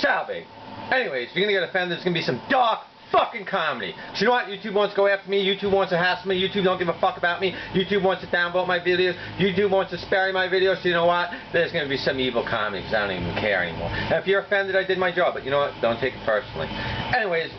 Salve. Anyways, if you're gonna get offended, there's gonna be some dark fucking comedy. So you know what? YouTube wants to go after me. YouTube wants to hassle me. YouTube don't give a fuck about me. YouTube wants to downvote my videos. YouTube wants to spare my videos. So you know what? There's gonna be some evil comedy because I don't even care anymore. And if you're offended, I did my job. But you know what? Don't take it personally. Anyways,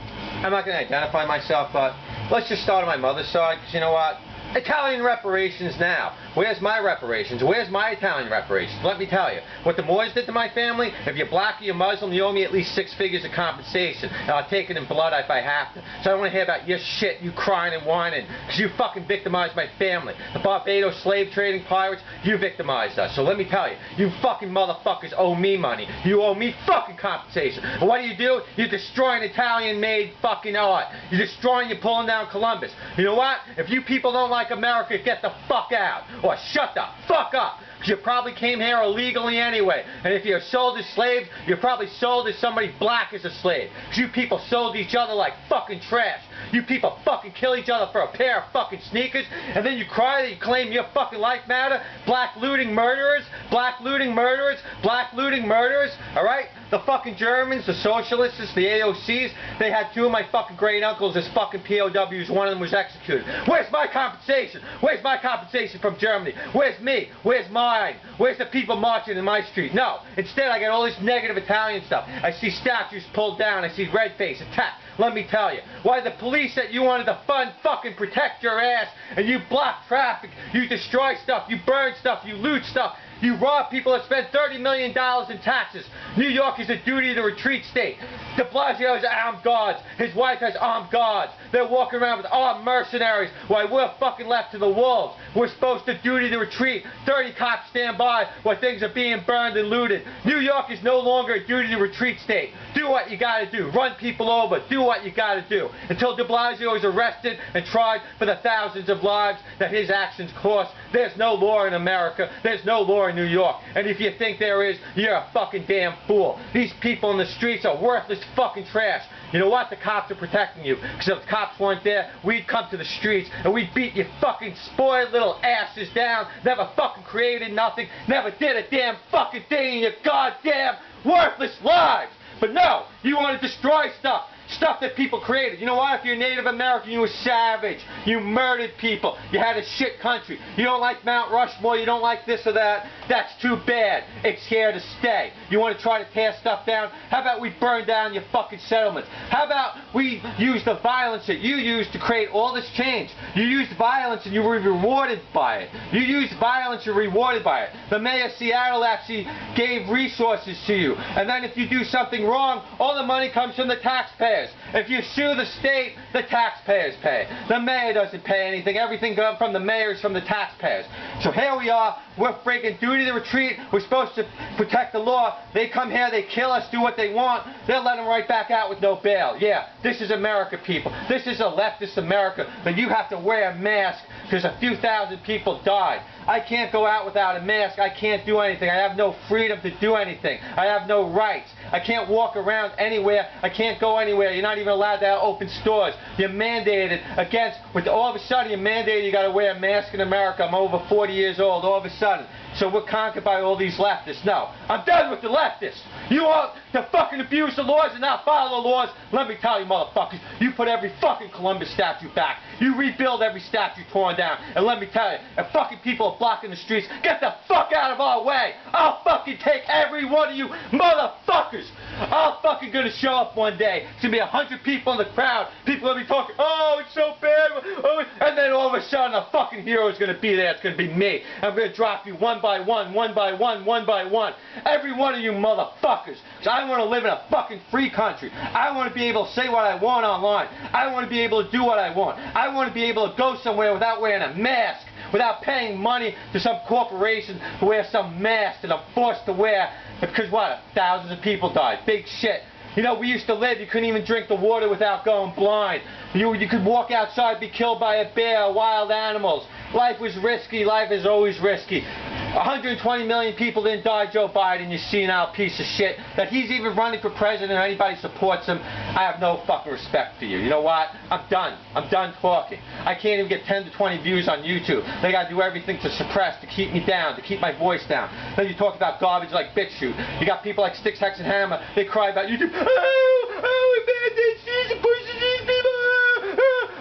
I'm not gonna identify myself, but let's just start on my mother's side. Because you know what? Italian reparations now. Where's my reparations? Where's my Italian reparations? Let me tell you. What the Moors did to my family, if you're black or you're Muslim, you owe me at least 6 figures of compensation. And I'll take it in blood if I have to. So I don't want to hear about your shit, you crying and whining, because you fucking victimized my family. The Barbados slave trading pirates, you victimized us. So let me tell you, you fucking motherfuckers owe me money. You owe me fucking compensation. And what do? You're destroying Italian-made fucking art. You're destroying, you're pulling down Columbus. You know what? If you people don't like America, get the fuck out. Or shut the fuck up. Because you probably came here illegally anyway. And if you're sold as slaves, you're probably sold as somebody black as a slave. Because you people sold each other like fucking trash. You people fucking kill each other for a pair of fucking sneakers. And then you cry that you claim your fucking life matter. Black looting murderers. Black looting murderers. Black looting murderers. Alright? The fucking Germans, the socialists, the AOCs, they had 2 of my fucking great uncles as fucking POWs. One of them was executed. Where's my compensation? Where's my compensation from Germany? Where's me? Where's mine? Where's the people marching in my street? No. Instead, I get all this negative Italian stuff. I see statues pulled down. I see red face attacked. Let me tell you. Why the police that you wanted to fund fucking protect your ass, and you block traffic, you destroy stuff, you burn stuff, you loot stuff, you rob people that spend $30 million in taxes. New York is a duty to retreat state. De Blasio has armed guards. His wife has armed guards. They're walking around with armed mercenaries while we're fucking left to the wolves. We're supposed to duty to retreat. 30 cops stand by while things are being burned and looted. New York is no longer a duty to retreat state. Do what you gotta do. Run people over. Do what you gotta do. Until de Blasio is arrested and tried for the thousands of lives that his actions cost, there's no law in America. There's no law in New York. And if you think there is, you're a fucking damn fool. These people in the streets are worthless fucking trash. You know what? The cops are protecting you. Because if the cops weren't there, we'd come to the streets and we'd beat your fucking spoiled little asses down. Never fucking created nothing. Never did a damn fucking thing in your goddamn worthless lives. But no, you want to destroy stuff. Stuff that people created. You know why? If you're Native American, you were savage. You murdered people. You had a shit country. You don't like Mount Rushmore. You don't like this or that. That's too bad. It's here to stay. You want to try to tear stuff down? How about we burn down your fucking settlements? How about we use the violence that you used to create all this change? You used violence and you were rewarded by it. You used violence, you're rewarded by it. The mayor of Seattle actually gave resources to you. And then if you do something wrong, all the money comes from the taxpayers. If you sue the state, the taxpayers pay. The mayor doesn't pay anything. Everything comes from the mayors, from the taxpayers. So here we are. We're freaking duty to retreat. We're supposed to protect the law. They come here, they kill us, do what they want. They'll let them right back out with no bail. Yeah, this is America, people. This is a leftist America. But you have to wear a mask because a few thousand people died. I can't go out without a mask. I can't do anything. I have no freedom to do anything. I have no rights. I can't walk around anywhere. I can't go anywhere. You're not even allowed to have open stores. You're mandated against, with all of a sudden you're mandated you got to wear a mask in America. I'm over 40 years old all of a sudden. So we're conquered by all these leftists. No, I'm done with the leftists. You want to fucking abuse the laws and not follow the laws? Let me tell you, motherfuckers, you put every fucking Columbus statue back. You rebuild every statue torn down. And let me tell you, if fucking people are blocking the streets, get the fuck out of our way. I'll fucking take every one of you motherfuckers. I'm fucking gonna show up one day. It's gonna be 100 people in the crowd. People are gonna be talking, oh, it's so bad. Oh, and then all of a sudden a fucking hero is gonna be there. It's gonna be me. I'm gonna drop you one by one, one by one, one by one. Every one of you motherfuckers. Because I want to live in a fucking free country. I want to be able to say what I want online. I want to be able to do what I want. I want to be able to go somewhere without wearing a mask, without paying money to some corporation to wear some mask that I'm forced to wear because what? Thousands of people died. Big shit. You know, we used to live, you couldn't even drink the water without going blind. You could walk outside, be killed by a bear, wild animals. Life was risky. Life is always risky. 120 million people didn't die. Joe Biden, you senile piece of shit. That he's even running for president or anybody supports him. I have no fucking respect for you. You know what? I'm done. I'm done talking. I can't even get 10 to 20 views on YouTube. They gotta do everything to suppress, to keep me down, to keep my voice down. Then you talk about garbage like BitChute. You got people like Sticks, Hex, and Hammer. They cry about YouTube. Oh, man, she's pushing these people.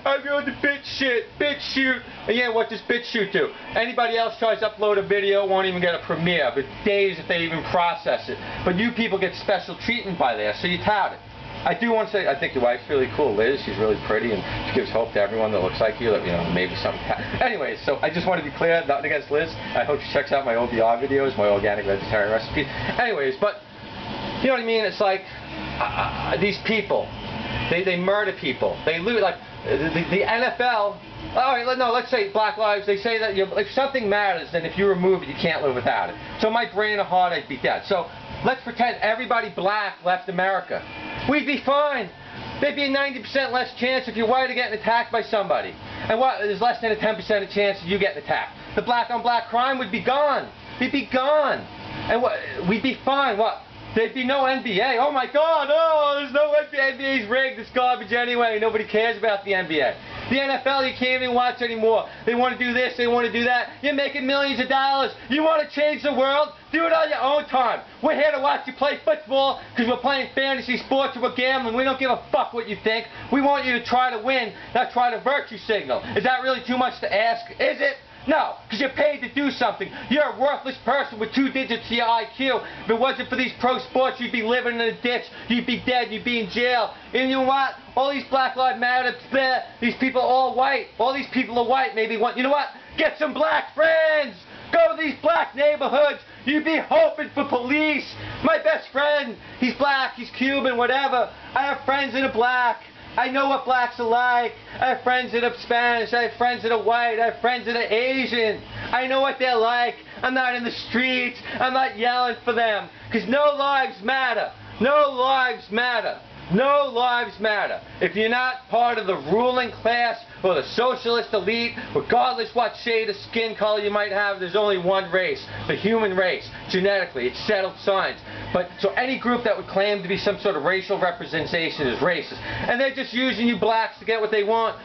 I'm going to BitChute. And yeah, what does BitChute do? Anybody else tries to upload a video, won't even get a premiere, but days if they even process it. But you people get special treatment by there, so you tout it. I do want to say, I think your wife's really cool, Liz. She's really pretty, and she gives hope to everyone that looks like you, that, you know, maybe something. Anyways, so I just want to be clear, nothing against Liz. I hope she checks out my OBR videos, my organic vegetarian recipes. Anyways, but, you know what I mean? It's like, these people, they murder people. They loot, like, the NFL, alright, no, let's say Black Lives, they say that if something matters, then if you remove it, you can't live without it. So my brain and heart, I'd be dead. So let's pretend everybody black left America. We'd be fine. There'd be a 90% less chance if you're white of getting attacked by somebody. And what? There's less than a 10% chance of you getting attacked. The black on black crime would be gone. It'd be gone. And what? We'd be fine. What? There'd be no NBA. Oh my God, oh, there's no NBA. NBA's rigged. It's garbage anyway. Nobody cares about the NBA. The NFL, you can't even watch anymore. They want to do this, they want to do that. You're making millions of dollars. You want to change the world? Do it on your own time. We're here to watch you play football because we're playing fantasy sports or we're gambling. We don't give a fuck what you think. We want you to try to win, not try to virtue signal. Is that really too much to ask? Is it? No, because you're paid to do something. You're a worthless person with 2 digits to your IQ. If it wasn't for these pro sports, you'd be living in a ditch. You'd be dead. You'd be in jail. And you know what? All these Black Lives Matter, these people are all white. All these people are white. Maybe one. You know what? Get some black friends. Go to these black neighborhoods. You'd be hoping for police. My best friend, he's black, he's Cuban, whatever. I have friends that are black. I know what blacks are like. I have friends that are Spanish. I have friends that are white. I have friends that are Asian. I know what they're like. I'm not in the streets. I'm not yelling for them. Because no lives matter. No lives matter. No lives matter. If you're not part of the ruling class or the socialist elite, regardless what shade of skin color you might have, there's only one race, the human race. Genetically, it's settled science. But so any group that would claim to be some sort of racial representation is racist. And they're just using you blacks to get what they want.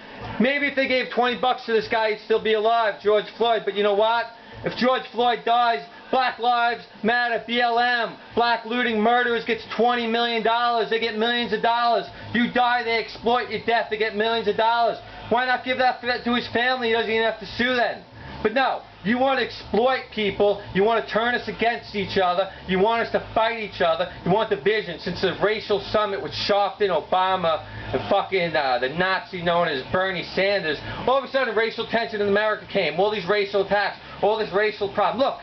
Maybe if they gave $20 to this guy, he'd still be alive, George Floyd. But you know what? If George Floyd dies, Black Lives Matter, BLM, black looting murderers gets $20 million. They get millions of dollars. You die, they exploit your death, they get millions of dollars. Why not give that to his family? He doesn't even have to sue then. But no, you want to exploit people. You want to turn us against each other. You want us to fight each other. You want division. Since the racial summit with Sharpton, Obama, and fucking the Nazi known as Bernie Sanders, all of a sudden racial tension in America came. All these racial attacks, all this racial problem. Look,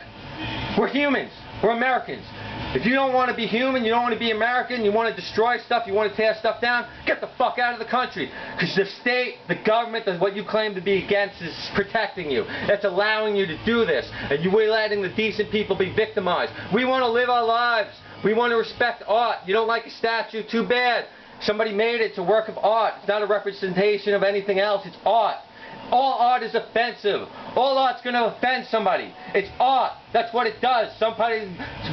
we're humans. We're Americans. If you don't want to be human, you don't want to be American, you want to destroy stuff, you want to tear stuff down, get the fuck out of the country. Because the state, the government, what you claim to be against is protecting you. That's allowing you to do this. And we're letting the decent people be victimized. We want to live our lives. We want to respect art. You don't like a statue? Too bad. Somebody made it. It's a work of art. It's not a representation of anything else. It's art. All art is offensive. All art's going to offend somebody. It's art. That's what it does.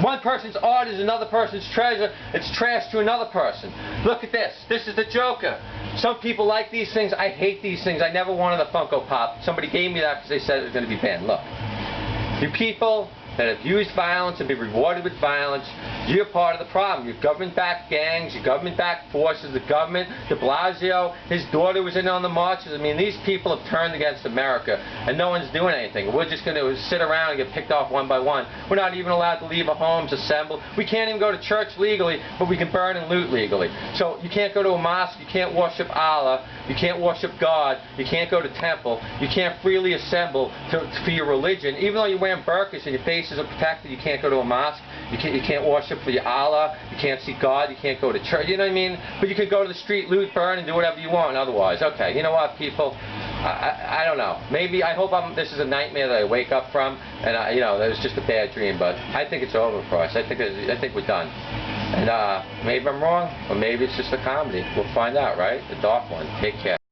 One person's art is another person's treasure. It's trash to another person. Look at this. This is the Joker. Some people like these things. I hate these things. I never wanted a Funko Pop. Somebody gave me that because they said it was going to be banned. Look. You people that have used violence and been rewarded with violence, you're part of the problem. Your government-backed gangs, your government-backed forces, the government, de Blasio, his daughter was in on the marches. I mean, these people have turned against America, and no one's doing anything. We're just going to sit around and get picked off one by one. We're not even allowed to leave our homes, assemble. We can't even go to church legally, but we can burn and loot legally. So you can't go to a mosque, you can't worship Allah, you can't worship God, you can't go to temple, you can't freely assemble for your religion. Even though you're wearing burqas and your faces are protected, you can't go to a mosque, you can't worship for your Allah, you can't see God, you can't go to church, you know what I mean? But you can go to the street, loot, burn, and do whatever you want otherwise. Okay, you know what, people? I don't know. Maybe, I hope this is a nightmare that I wake up from, and you know, that was just a bad dream, but I think it's over for us. I think we're done. And maybe I'm wrong, or maybe it's just a comedy. We'll find out, right? The dark one. Take care.